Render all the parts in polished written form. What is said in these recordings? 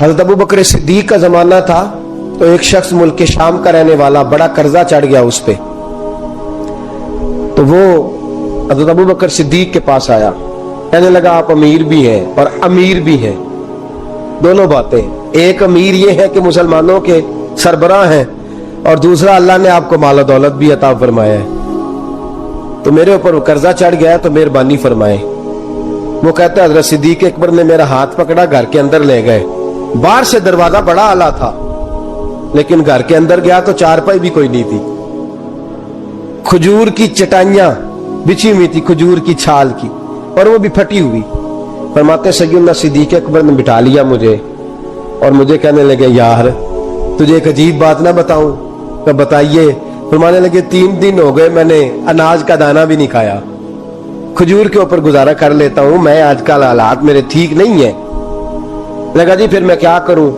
حضرت ابو بکر صدیق کا زمانہ تھا تو ایک شخص ملک کے شام کا رہنے والا، بڑا قرضہ چڑھ گیا اس پہ، تو وہ حضرت ابو بکر صدیق کے پاس آیا، کہنے لگا آپ امیر بھی ہیں اور امیر بھی ہیں، دونوں باتیں، ایک امیر یہ ہے کہ مسلمانوں کے سربراہ ہیں، اور دوسرا اللہ نے آپ کو مال و دولت بھی عطا فرمایا ہے، تو میرے اوپر قرضہ چڑھ گیا تو مہربانی فرمائے۔ وہ کہتا ہے حضرت صدیق اکبر نے میرا ہاتھ پکڑا، گھر کے اندر لے گئے، باہر سے دروازہ بڑا اعلیٰ تھا لیکن گھر کے اندر گیا تو چارپائی بھی کوئی نہیں تھی، کھجور کی چٹائیاں بچھی ہوئی تھی، کھجور کی چھال کی، اور وہ بھی پھٹی ہوئی۔ فرماتے سیدنا صدیق اکبر نے بٹھا لیا مجھے اور مجھے کہنے لگے یار تجھے ایک عجیب بات نہ بتاؤں؟ کہ بتائیے۔ فرمانے لگے 3 دن ہو گئے میں نے اناج کا دانہ بھی نہیں کھایا، کھجور کے اوپر گزارا کر لیتا ہوں، میں آج کل حالات میرے ٹھیک نہیں ہیں۔ لگا جی پھر میں کیا کروں؟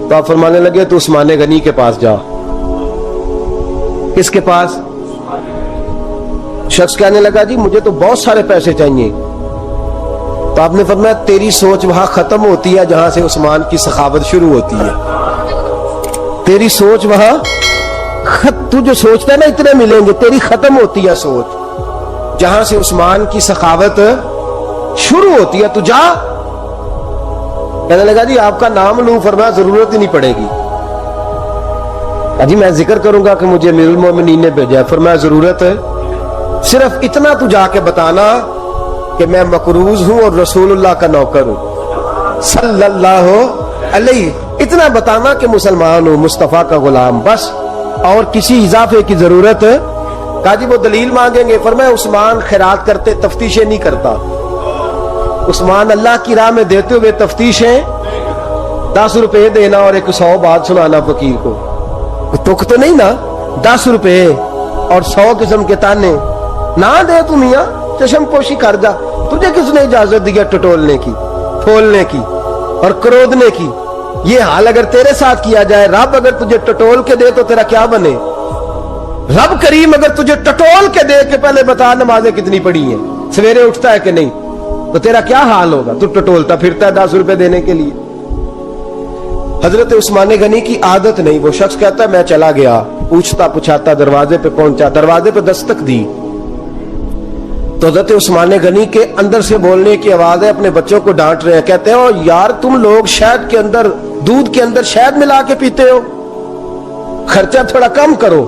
تو آپ فرمانے لگے تو عثمان غنی کے پاس جا۔ کس کے پاس؟ شخص کہنے لگا جی مجھے تو بہت سارے پیسے چاہیے۔ تو آپ نے فرمایا تیری سوچ وہاں ختم ہوتی ہے جہاں سے عثمان کی سخاوت شروع ہوتی ہے، تیری سوچ وہاں تو جو سوچتا ہے نا اتنے ملیں گے، تیری ختم ہوتی ہے سوچ جہاں سے عثمان کی سخاوت شروع ہوتی ہے، تو جا۔ کہنے لگا جی آپ کا نام لوں؟ فرمایا ضرورت ہی نہیں پڑے گی، جی میں ذکر کروں گا کہ مجھے امیر المومنین نے بھیجا ہے۔ فرمایا ضرورت ہے، صرف اتنا تو جا کے بتانا کہ میں مقروض ہوں اور رسول اللہ کا نوکر ہوں صلی اللہ علیہ، اتنا بتانا کہ مسلمان ہوں، مصطفیٰ کا غلام، بس، اور کسی اضافے کی ضرورت۔ کہا جی وہ دلیل مانگیں گے؟ فرمایا عثمان خیرات کرتے تفتیشیں نہیں کرتا، عثمان اللہ کی راہ میں دیتے ہوئے تفتیشیں 10 روپے دینا اور 100 بات سنانا فقیر کو، تک تو نہیں نا، 10 روپے اور 100 قسم کے تانے نہ دے تو میاں چشم پوشی کر جا، تجھے کس نے اجازت دیا ٹٹولنے کی، پھولنے کی اور کرودنے کی؟ یہ حال اگر تیرے ساتھ کیا جائے، رب اگر تجھے ٹٹول کے دے تو تیرا کیا بنے؟ رب کریم اگر تجھے ٹٹول کے دے کہ پہلے بتا نمازیں کتنی پڑھی ہیں، سویرے اٹھتا ہے کہ نہیں، تو تیرا کیا حال ہوگا؟ تو ٹٹولتا پھرتا ہے 10 روپے دینے کے لیے۔ حضرت عثمان غنی کی عادت نہیں، وہ شخص کہتا ہے میں چلا گیا، پوچھتا پچھاتا دروازے پہ پہنچا، دروازے پہ دستک دی تو حضرت عثمان غنی کے اندر سے بولنے کی آواز ہے، اپنے بچوں کو ڈانٹ رہے ہیں، کہتے ہیں او یار تم لوگ شہد کے اندر، دودھ کے اندر شہد ملا کے پیتے ہو، خرچہ تھوڑا کم کرو،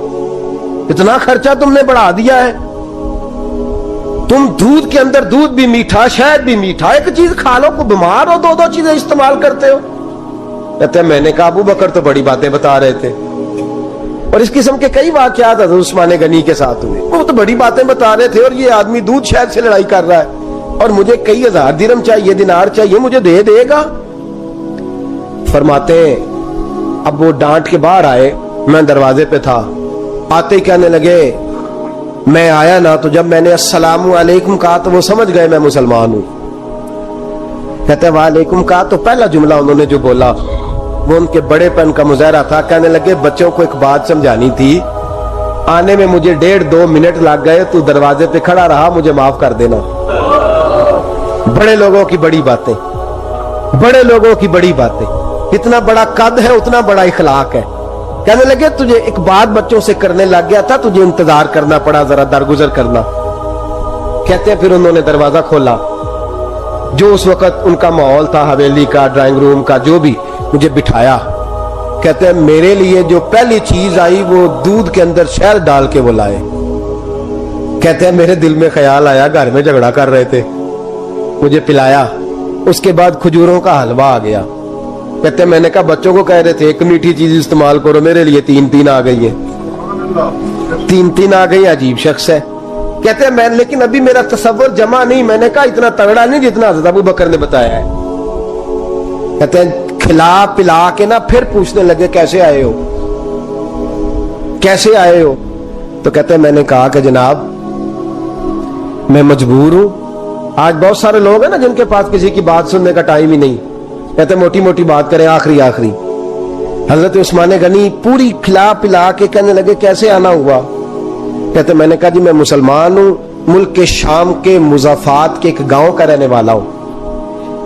اتنا خرچہ تم نے بڑھا دیا ہے، تم دودھ کے اندر دودھ بھی میٹھا شہد بھی میٹھا، ایک چیز کھا لو، کو بیمار ہو 2 چیزیں استعمال کرتے ہو۔ کہتے ہیں میں نے کہا ابو بکر تو بڑی باتیں بتا رہے تھے، اور اس قسم کے کئی واقعات حضرت عثمان غنی کے ساتھ ہوئے، وہ تو بڑی باتیں بتا رہے تھے، اور یہ آدمی دودھ شہد سے لڑائی کر رہا ہے اور مجھے کئی 1000 درہم چاہیے، دینار چاہیے، مجھے دے گا؟ فرماتے ہیں اب وہ ڈانٹ کے باہر آئے، میں دروازے پہ تھا، آتے ہی کہنے لگے میں آیا نا تو جب میں نے السلام علیکم کہا تو وہ سمجھ گئے میں مسلمان ہوں۔ کہتے ہیں وعلیکم کہا تو پہلا جملہ انہوں نے جو بولا وہ ان کے بڑے پن کا مظاہرہ تھا۔ کہنے لگے بچوں کو ایک بات سمجھانی تھی، آنے میں مجھے 1.5-2 منٹ لگ گئے، تو دروازے پہ کھڑا رہا، مجھے معاف کر دینا۔ بڑے لوگوں کی بڑی باتیں، بڑے لوگوں کی بڑی باتیں، اتنا بڑا قد ہے اتنا بڑا اخلاق ہے۔ کہنے لگے تجھے ایک بات بچوں سے کرنے لگ گیا تھا، تجھے انتظار کرنا پڑا، ذرا درگزر کرنا۔ کہتے ہیں پھر انہوں نے دروازہ کھولا، جو اس وقت ان کا ماحول تھا، حویلی کا، ڈرائنگ روم کا، جو بھی، مجھے بٹھایا۔ کہتے ہیں میرے لیے جو پہلی چیز آئی وہ دودھ کے اندر شہد ڈال کے وہ لائے۔ کہتے ہیں میرے دل میں خیال آیا گھر میں جھگڑا کر رہے تھے، مجھے پلایا، اس کے بعد کھجوروں کا حلوہ آ گیا۔ کہتے ہیں میں نے کہا بچوں کو کہہ رہے تھے ایک میٹھی چیز استعمال کرو، میرے لیے 3 آ گئی ہیں، 3 آ گئی، عجیب شخص ہے۔ کہتے ہیں میں لیکن ابھی میرا تصور جمع نہیں، میں نے کہا اتنا تگڑا نہیں جتنا حضرت ابو بکر نے بتایا ہے۔ کہتے ہیں کھلا پلا کے نا پھر پوچھنے لگے کیسے آئے ہو، کیسے آئے ہو؟ تو کہتے ہیں میں نے کہا کہ جناب میں مجبور ہوں، آج بہت سارے لوگ ہیں نا جن کے پاس کسی کی بات سننے کا ٹائم ہی نہیں، کہتے ہیں موٹی موٹی بات کریں، آخری۔ حضرت عثمان غنی پوری کھلا پلا کے کہنے لگے کیسے آنا ہوا؟ کہتے ہیں میں نے کہا جی میں مسلمان ہوں، ملک کے شام کے مضافات کے ایک گاؤں کا رہنے والا ہوں،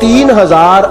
3000